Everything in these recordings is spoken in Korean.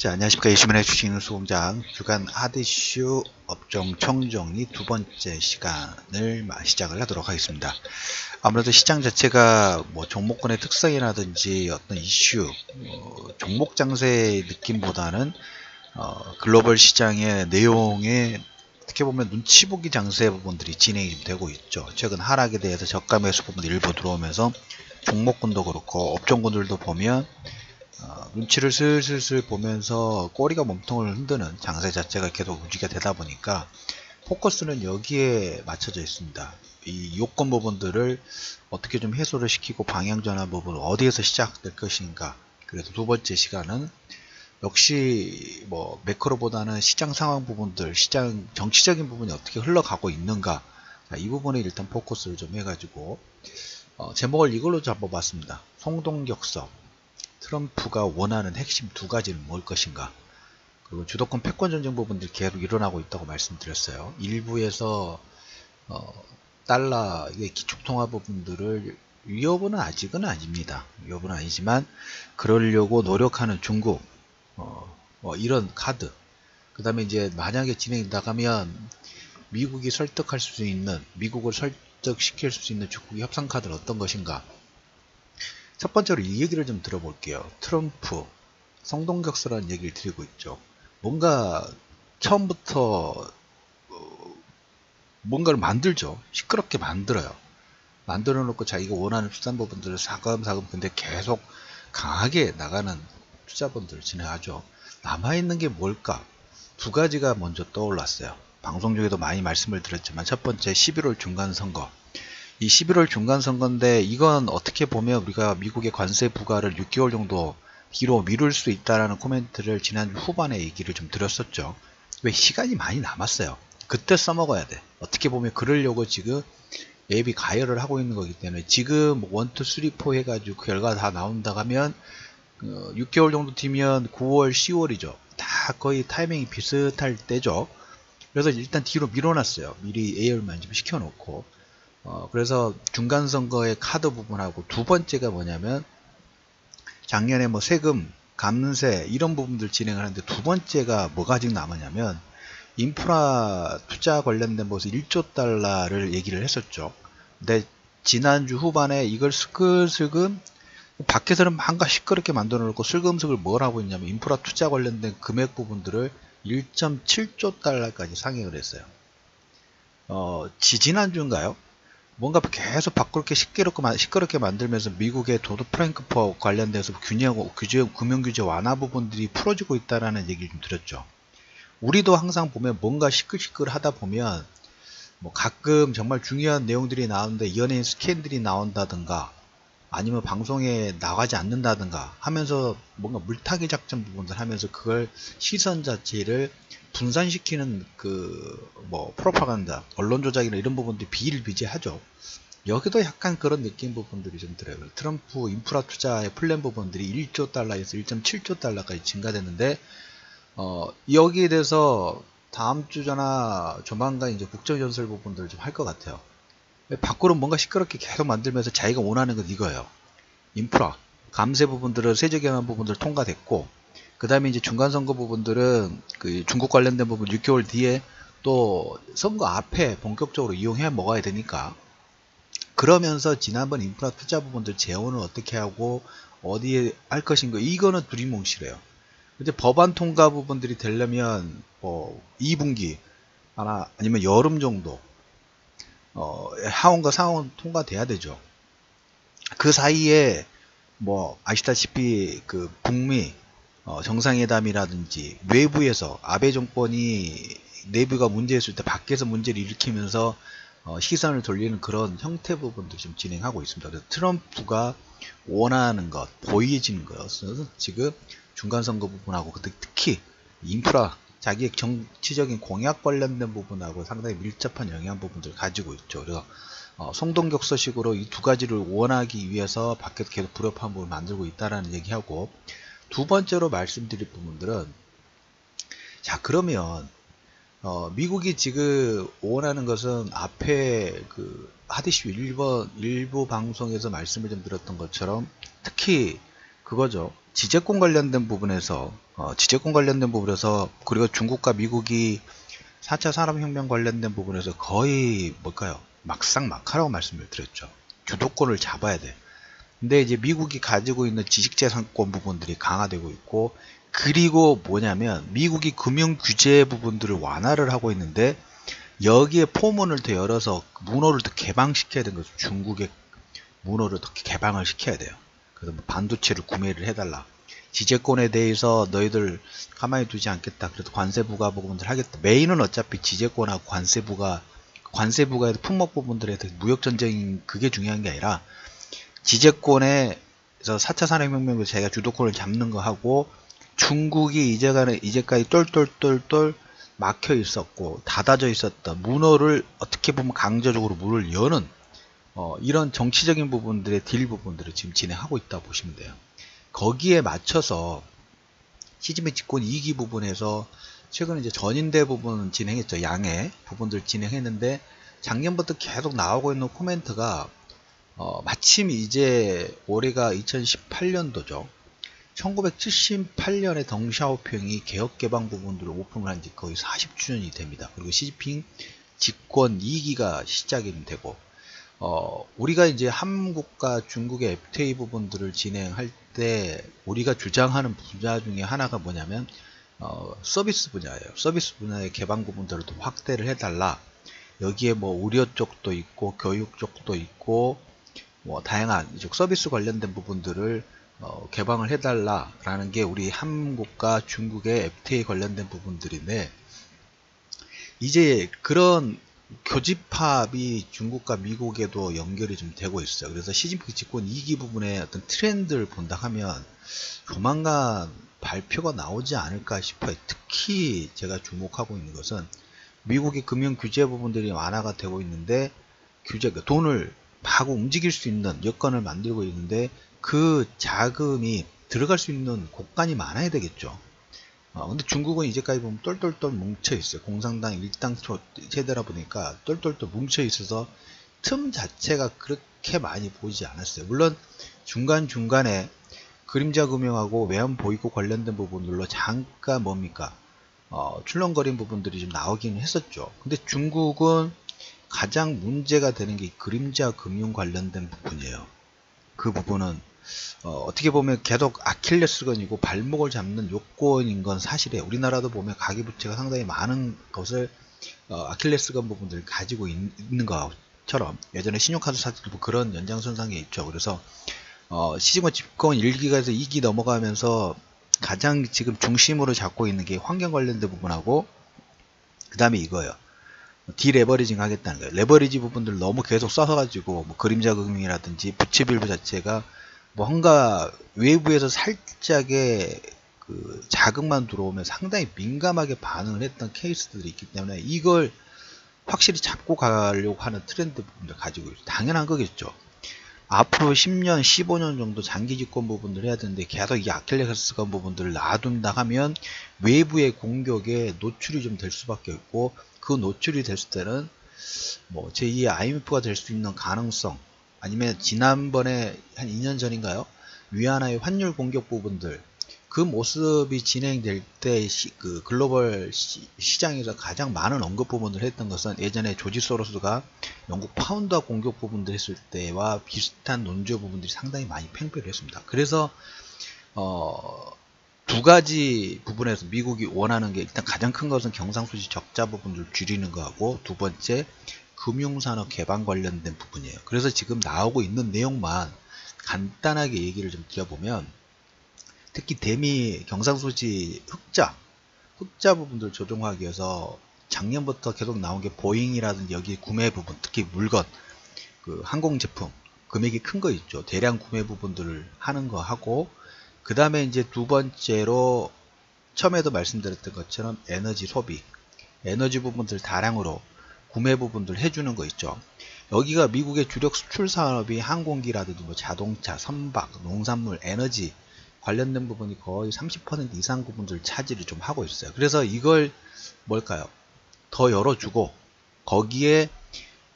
자, 안녕하십니까. 이수민의 주식뉴스공장 주간 하드이슈 업종 총정리 두 번째 시간을 시작을 하도록 하겠습니다. 아무래도 시장 자체가 뭐 종목군의 특성이라든지 어떤 이슈, 종목 장세의 느낌보다는 글로벌 시장의 내용에 어떻게 보면 눈치 보기 장세 부분들이 진행이 되고 있죠. 최근 하락에 대해서 저가 매수 부분들이 일부 들어오면서 종목군도 그렇고 업종군들도 보면 눈치를 슬슬 보면서 꼬리가 몸통을 흔드는 장세 자체가 계속 유지가 되다 보니까 포커스는 여기에 맞춰져 있습니다. 이 요건 부분들을 어떻게 좀 해소를 시키고 방향 전환 부분 어디에서 시작될 것인가. 그래서 두 번째 시간은 역시 뭐 매크로보다는 시장 상황 부분들, 시장 정치적인 부분이 어떻게 흘러가고 있는가. 자, 이 부분에 일단 포커스를 좀 해가지고 제목을 이걸로 잡아봤습니다. 송동격서. 트럼프가 원하는 핵심 두 가지는 뭘 것인가. 그리고 주도권 패권 전쟁 부분들이 계속 일어나고 있다고 말씀드렸어요. 일부에서 달러의 기축통화 부분들을 위협은 아직은 아닙니다. 위협은 아니지만 그러려고 노력하는 중국, 이런 카드. 그 다음에 이제 만약에 진행이 나가면 미국이 설득할 수 있는, 미국을 설득시킬 수 있는 중국의 협상 카드는 어떤 것인가. 첫 번째로 이 얘기를 좀 들어볼게요. 트럼프 성동격서라는 얘기를 드리고 있죠. 뭔가 처음부터 뭔가를 만들죠. 시끄럽게 만들어요. 만들어 놓고 자기가 원하는 투자 부분들을 사금사금 근데 계속 강하게 나가는 투자분들을 진행하죠. 남아있는 게 뭘까? 두 가지가 먼저 떠올랐어요. 방송 중에도 많이 말씀을 드렸지만 첫 번째 11월 중간선거. 이 11월 중간선거인데 이건 어떻게 보면 우리가 미국의 관세 부과를 6개월 정도 뒤로 미룰 수 있다라는 코멘트를 지난주 후반에 얘기를 좀 드렸었죠. 왜 시간이 많이 남았어요. 그때 써먹어야 돼. 어떻게 보면 그러려고 지금 앱이 가열을 하고 있는 거기 때문에 지금 1, 2, 3, 4 해가지고 결과 다 나온다 하면 6개월 정도 뒤면 9월, 10월이죠. 다 거의 타이밍이 비슷할 때죠. 그래서 일단 뒤로 밀어놨어요. 미리 예열만 좀 시켜놓고. 그래서 중간선거의 카드 부분하고 두 번째가 뭐냐면 작년에 뭐 세금, 감세 이런 부분들 진행을 하는데 두 번째가 뭐가 아직 남았냐면 인프라 투자 관련된 것에 1조 달러를 얘기를 했었죠. 근데 지난주 후반에 이걸 슬금슬금 밖에서는 뭔가 시끄럽게 만들어 놓고 슬금슬금 뭘 하고 있냐면 인프라 투자 관련된 금액 부분들을 1.7조 달러까지 상행을 했어요. 지지난주인가요? 뭔가 계속 밖으로 시끄럽게 만들면서 미국의 도드 프랭크퍼 관련돼서 금융규제 완화 부분들이 풀어지고 있다라는 얘기를 좀 드렸죠. 우리도 항상 보면 뭔가 시끌시끌 하다 보면 뭐 가끔 정말 중요한 내용들이 나오는데 연예인 스캔들이 나온다든가 아니면 방송에 나가지 않는다든가 하면서 뭔가 물타기 작전 부분들 하면서 그걸 시선 자체를 분산시키는 프로파간다, 언론 조작이나 이런 부분들이 비일비재하죠. 여기도 약간 그런 느낌 부분들이 좀 들어요. 트럼프 인프라 투자의 플랜 부분들이 1조 달러에서 1.7조 달러까지 증가됐는데, 여기에 대해서 다음 주나 조만간 이제 국정연설 부분들을 좀 할 것 같아요. 밖으로 뭔가 시끄럽게 계속 만들면서 자기가 원하는 건 이거예요. 인프라, 감세 부분들은 세제 경환 부분들 통과됐고, 그 다음에 이제 중간선거 부분들은 그 중국 관련된 부분 6개월 뒤에 또 선거 앞에 본격적으로 이용해 먹어야 되니까 그러면서 지난번 인프라 투자 부분들 재원을 어떻게 하고 어디에 할 것인가 이거는 두리뭉실해요. 근데 법안 통과 부분들이 되려면 2분기 아니면 여름 정도 하원과 상원 통과돼야 되죠. 그 사이에 뭐 아시다시피 그 북미 정상회담이라든지 외부에서 아베 정권이 내부가 문제였을 때 밖에서 문제를 일으키면서 시선을 돌리는 그런 형태 부분도 좀 진행하고 있습니다. 그래서 트럼프가 원하는 것, 보이지는 것은 지금 중간선거 부분하고 특히 인프라, 자기의 정치적인 공약 관련된 부분하고 상당히 밀접한 영향 부분들을 가지고 있죠. 그래서 송동격서식으로 이 두 가지를 원하기 위해서 밖에서 계속 불협화음을 부분을 만들고 있다라는 얘기하고 두 번째로 말씀드릴 부분들은 자 그러면 미국이 지금 원하는 것은 앞에 그 하디슈 일부 방송에서 말씀을 좀 드렸던 것처럼 특히 그거죠. 지재권 관련된 부분에서 지재권 관련된 부분에서, 그리고 중국과 미국이 4차 산업혁명 관련된 부분에서 거의 뭘까요? 막상막하라고 말씀을 드렸죠. 주도권을 잡아야 돼. 근데 이제 미국이 가지고 있는 지식재산권 부분들이 강화되고 있고, 그리고 뭐냐면 미국이 금융 규제 부분들을 완화를 하고 있는데, 여기에 포문을 더 열어서 문호를 더 개방시켜야 되는 거죠. 중국의 문호를 더 개방을 시켜야 돼요. 그래서 뭐 반도체를 구매를 해달라. 지재권에 대해서 너희들 가만히 두지 않겠다. 그래도 관세 부과 부분들 하겠다. 메인은 어차피 지재권하고 관세 부과에 품목 부분들에 대해서 무역 전쟁인 그게 중요한 게 아니라, 지재권에서 4차 산업혁명에서 자기가 주도권을 잡는 거 하고, 중국이 이제까지 똘똘똘똘 막혀 있었고 닫아져 있었던 문호를 어떻게 보면 강제적으로 문을 여는 이런 정치적인 부분들의 딜 부분들을 지금 진행하고 있다고 보시면 돼요. 거기에 맞춰서 시진핑 집권 2기 부분에서 최근에 이제 전인대 부분 진행했죠. 양해 부분들 진행했는데, 작년부터 계속 나오고 있는 코멘트가 마침 이제 올해가 2018년도죠. 1978년에 덩샤오핑이 개혁개방 부분들을 오픈을 한 지 거의 40주년이 됩니다. 그리고 시진핑 집권 2기가 시작이 되고, 우리가 이제 한국과 중국의 FTA 부분들을 진행할 때 우리가 주장하는 분야 중에 하나가 뭐냐면 서비스 분야예요. 서비스 분야의 개방 부분들을 더 확대를 해달라. 여기에 뭐 의료 쪽도 있고 교육 쪽도 있고 뭐 다양한 이쪽 서비스 관련된 부분들을 개방을 해달라라는 게 우리 한국과 중국의 FTA 관련된 부분들인데, 이제 그런 교집합이 중국과 미국에도 연결이 좀 되고 있어요. 그래서 시진핑 집권 2기 부분의 어떤 트렌드를 본다 하면 조만간 발표가 나오지 않을까 싶어요. 특히 제가 주목하고 있는 것은 미국의 금융 규제 부분들이 완화가 되고 있는데, 돈을 하고 움직일 수 있는 여건을 만들고 있는데, 그 자금이 들어갈 수 있는 곳간이 많아야 되겠죠. 근데 중국은 이제까지 보면 똘똘똘 뭉쳐 있어요. 공산당 일당 세대라 보니까 똘똘똘 뭉쳐 있어서 틈 자체가 그렇게 많이 보이지 않았어요. 물론 중간중간에 그림자 금융하고 외환 보이고 관련된 부분들로 잠깐 뭡니까 출렁거린 부분들이 좀 나오긴 했었죠. 근데 중국은 가장 문제가 되는 게 그림자 금융 관련된 부분이에요. 그 부분은 어떻게 보면 계속 아킬레스건이고 발목을 잡는 요건인 건 사실이에요. 우리나라도 보면 가계부채가 상당히 많은 것을 아킬레스건 부분들을 가지고 있는 것처럼, 예전에 신용카드 사들도 그런 연장선상에 있죠. 그래서 시진권 집권 1기가에서 2기 넘어가면서 가장 지금 중심으로 잡고 있는 게 환경 관련된 부분하고, 그 다음에 이거예요. 디레버리징 하겠다는 거예요. 레버리지 부분들 너무 계속 써서가지고 뭐 그림자 금융이라든지 부채 비율 자체가 뭔가 외부에서 살짝의 그 자극만 들어오면 상당히 민감하게 반응을 했던 케이스들이 있기 때문에, 이걸 확실히 잡고 가려고 하는 트렌드 부분을 가지고 있어요. 당연한 거겠죠. 앞으로 10년, 15년 정도 장기 집권 부분을 해야 되는데 계속 이 아킬레스건 부분들을 놔둔다 하면 외부의 공격에 노출이 좀 될 수밖에 없고, 그 노출이 됐을 때는 뭐 제2의 IMF가 될 수 있는 가능성, 아니면 지난번에 한 2년 전인가요? 위안화의 환율 공격 부분들, 그 모습이 진행될 때 그 글로벌 시장에서 가장 많은 언급 부분을 했던 것은 예전에 조지 소로스가 영국 파운드화 공격 부분들 했을 때와 비슷한 논조 부분들이 상당히 많이 팽배를 했습니다. 그래서 두 가지 부분에서 미국이 원하는 게, 일단 가장 큰 것은 경상수지 적자 부분을 줄이는 거하고, 두 번째 금융산업 개방 관련된 부분이에요. 그래서 지금 나오고 있는 내용만 간단하게 얘기를 좀 드려보면, 특히 대미 경상수지 흑자 부분들 조정하기 위해서 작년부터 계속 나온 게 보잉이라든지 여기 구매 부분, 특히 물건, 그 항공 제품 금액이 큰 거 있죠. 대량 구매 부분들을 하는 거 하고, 그 다음에 이제 두 번째로 처음에도 말씀드렸던 것처럼 에너지 소비, 에너지 부분들 다량으로 구매 부분들 해주는 거 있죠. 여기가 미국의 주력 수출 산업이 항공기라든지 뭐 자동차, 선박, 농산물, 에너지 관련된 부분이 거의 30% 이상 부분들 차지를 좀 하고 있어요. 그래서 이걸 뭘까요? 더 열어주고, 거기에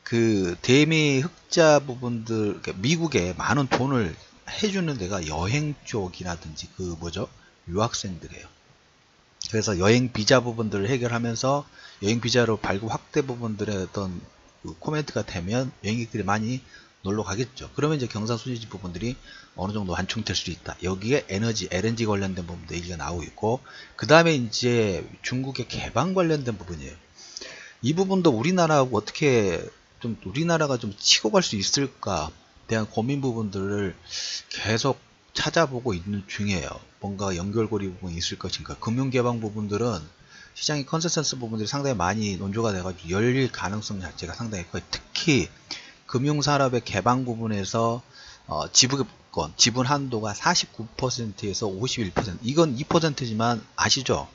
그 대미 흑자 부분들, 미국에 많은 돈을 해주는 데가 여행 쪽이라든지 그 뭐죠? 유학생들이에요. 그래서 여행 비자 부분들을 해결하면서 여행 비자로 발급 확대 부분들의 어떤 그 코멘트가 되면 여행객들이 많이 놀러 가겠죠. 그러면 이제 경상수지지 부분들이 어느 정도 완충될 수 있다. 여기에 에너지, LNG 관련된 부분도 얘기가 나오고 있고, 그 다음에 이제 중국의 개방 관련된 부분이에요. 이 부분도 우리나라하고 어떻게 좀 우리나라가 좀 치고 갈 수 있을까 대한 고민 부분들을 계속 찾아보고 있는 중이에요. 뭔가 연결고리 부분이 있을 것인가. 금융 개방 부분들은 시장의 컨센서스 부분들이 상당히 많이 논조가 돼가지고 열릴 가능성 자체가 상당히 커요. 특히 금융산업의 개방 부분에서 지분권, 지분 한도가 49%에서 51%. 이건 2%지만 아시죠?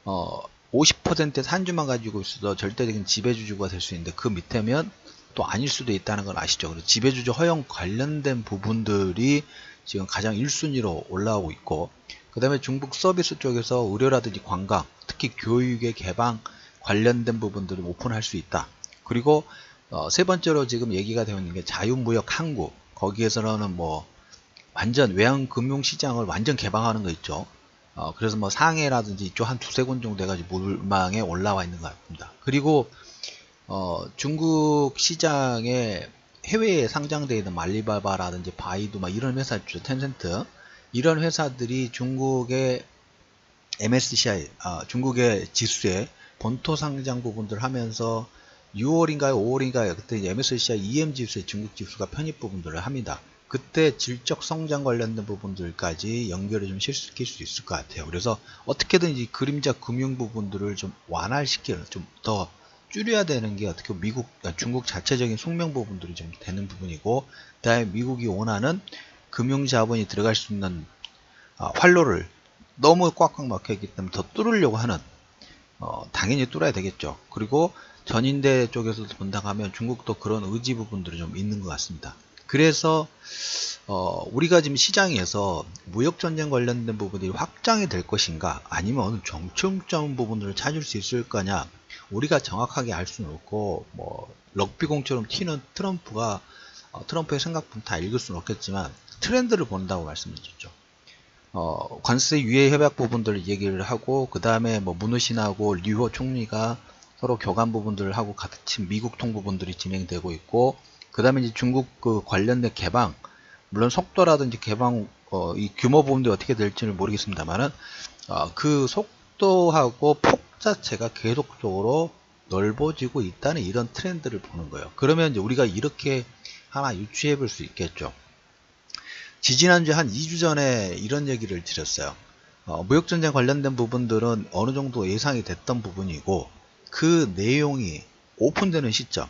50%의 산주만 가지고 있어도 절대적인 지배주주가 될 수 있는데 그 밑에면 또 아닐 수도 있다는 걸 아시죠? 그래서 지배주주 허용 관련된 부분들이 지금 가장 1순위로 올라오고 있고, 그 다음에 중국 서비스 쪽에서 의료라든지 관광, 특히 교육의 개방 관련된 부분들을 오픈할 수 있다. 그리고 세 번째로 지금 얘기가 되어 있는 게 자유무역 항구, 거기에서는 뭐 완전 외환금융시장을 완전 개방하는 거 있죠. 그래서 뭐 상해라든지 이쪽 한 두세 군 정도 해가지고 물망에 올라와 있는 것 같습니다. 그리고 중국 시장에 해외에 상장되어 있는 알리바바라든지 바이두 막 이런 회사 있죠. 텐센트 이런 회사들이 중국의 MSCI 중국의 지수에 본토 상장 부분들 하면서 6월인가요 5월인가요 그때 MSCI EM 지수의 중국 지수가 편입 부분들을 합니다. 그때 질적 성장 관련된 부분들까지 연결을 좀 실시킬 수 있을 것 같아요. 그래서 어떻게든 이 그림자 금융 부분들을 좀 완화시키는, 좀 더 줄여야 되는 게 어떻게 미국, 중국 자체적인 숙명 부분들이 좀 되는 부분이고, 그 다음에 미국이 원하는 금융 자본이 들어갈 수 있는 활로를 너무 꽉꽉 막혀 있기 때문에 더 뚫으려고 하는, 당연히 뚫어야 되겠죠. 그리고 전인대 쪽에서도 본다고 하면 중국도 그런 의지 부분들이 좀 있는 것 같습니다. 그래서 우리가 지금 시장에서 무역전쟁 관련된 부분이 확장이 될 것인가, 아니면 어느 정점점 부분들을 찾을 수 있을 거냐, 우리가 정확하게 알 수는 없고, 뭐 럭비공처럼 튀는 트럼프의 생각부터 다 읽을 수는 없겠지만 트렌드를 본다고 말씀드렸죠. 관세 유예 협약 부분들을 얘기를 하고, 그 다음에 뭐 문우신하고 류호 총리가 서로 교감 부분들을 하고 같이 미국 통 부분들이 진행되고 있고, 그 다음에 이제 중국 그 관련된 개방, 물론 속도라든지 개방 이 규모 부분들이 어떻게 될지는 모르겠습니다만은 그 속도하고 폭 자체가 계속적으로 넓어지고 있다는 이런 트렌드를 보는 거예요. 그러면 이제 우리가 이렇게 하나 유추해 볼 수 있겠죠. 지지난주에 한 2주 전에 이런 얘기를 드렸어요. 무역전쟁 관련된 부분들은 어느 정도 예상이 됐던 부분이고, 그 내용이 오픈되는 시점,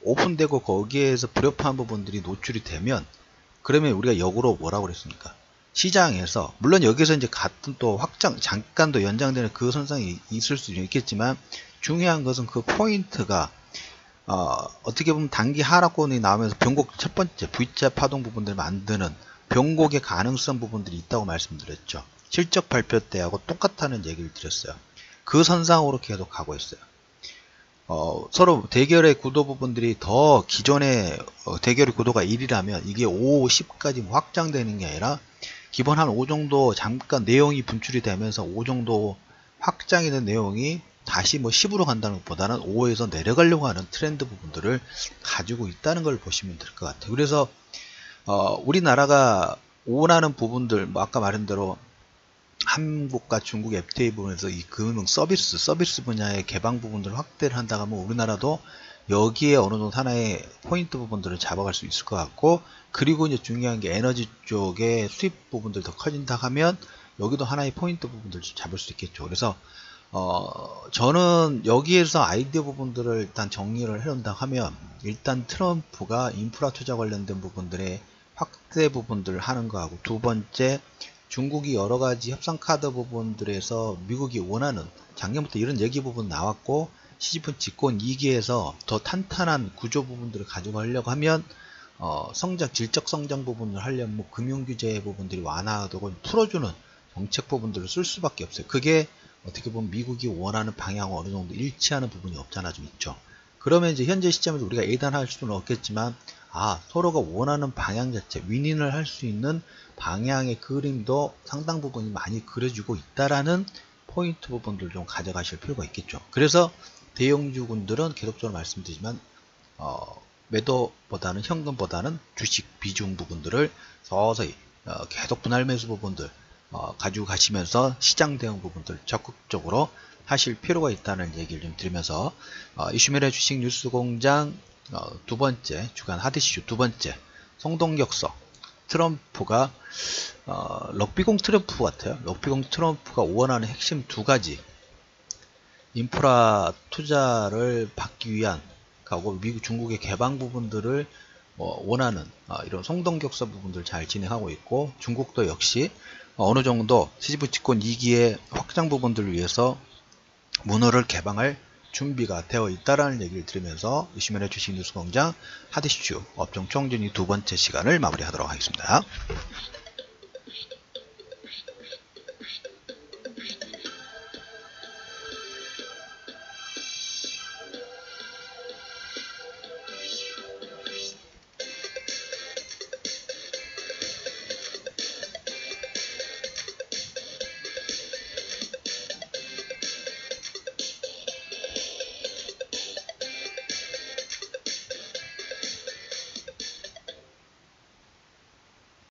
오픈되고 거기에서 불협화한 부분들이 노출이 되면, 그러면 우리가 역으로 뭐라고 그랬습니까? 시장에서, 물론 여기서 이제 같은 또 확장, 잠깐 더 연장되는 그 선상이 있을 수 있겠지만, 중요한 것은 그 포인트가 어떻게 보면 단기 하락권이 나오면서 변곡, 첫 번째 V자 파동 부분들을 만드는 변곡의 가능성 부분들이 있다고 말씀드렸죠. 실적 발표 때하고 똑같다는 얘기를 드렸어요. 그 선상으로 계속 가고 있어요. 서로 대결의 구도 부분들이 더 기존의 대결의 구도가 1이라면 이게 5, 10까지 확장되는 게 아니라 기본 한 5 정도 잠깐 내용이 분출이 되면서 5 정도 확장이 된 내용이 다시 뭐 10으로 간다는 것보다는 5에서 내려가려고 하는 트렌드 부분들을 가지고 있다는 걸 보시면 될 것 같아요. 그래서 우리나라가 원하는 부분들, 뭐 아까 말한 대로 한국과 중국 FTA 부분에서 이 금융 서비스 분야의 개방 부분들을 확대를 한다고 하면 우리나라도 여기에 어느 정도 하나의 포인트 부분들을 잡아갈 수 있을 것 같고, 그리고 이제 중요한 게 에너지 쪽의 수입 부분들 더 커진다 하면 여기도 하나의 포인트 부분들을 잡을 수 있겠죠. 그래서 저는 여기에서 아이디어 부분들을 일단 정리를 해놓는다 하면, 일단 트럼프가 인프라 투자 관련된 부분들의 확대 부분들을 하는 거하고, 두 번째 중국이 여러가지 협상 카드 부분들에서 미국이 원하는, 작년부터 이런 얘기 부분 나왔고, 시집은 집권 2기에서 더 탄탄한 구조 부분들을 가지고 하려고 하면 질적 성장 부분을 하려면 뭐 금융규제 부분들이 완화되고 풀어주는 정책 부분들을 쓸 수밖에 없어요. 그게 어떻게 보면 미국이 원하는 방향과 어느 정도 일치하는 부분이 없잖아 좀 있죠. 그러면 이제 현재 시점에서 우리가 예단할 수는 없겠지만, 서로가 원하는 방향 자체, 윈윈을 할 수 있는 방향의 그림도 상당 부분이 많이 그려지고 있다라는 포인트 부분들 좀 가져가실 필요가 있겠죠. 그래서 대형주군들은 계속적으로 말씀드리지만 매도보다는 현금보다는 주식 비중 부분들을 서서히 계속 분할 매수 부분들 가지고 가시면서 시장 대응 부분들 적극적으로 하실 필요가 있다는 얘기를 좀 드리면서 이슈메의 주식 뉴스 공장 두 번째 주간 하드이슈 두 번째 성동격서 트럼프가 럭비공 트럼프 같아요. 럭비공 트럼프가 원하는 핵심 두 가지 인프라 투자를 받기 위한 하고 미국 중국의 개방 부분들을 원하는 이런 성동격서 부분들 잘 진행하고 있고 중국도 역시 어느 정도 CGV 집권 2기의 확장 부분들을 위해서 문호를 개방할 준비가 되어 있다라는 얘기를 들으면서 이슈면의 주식 뉴스 공장 하드이슈 업종 총진이 두 번째 시간을 마무리하도록 하겠습니다.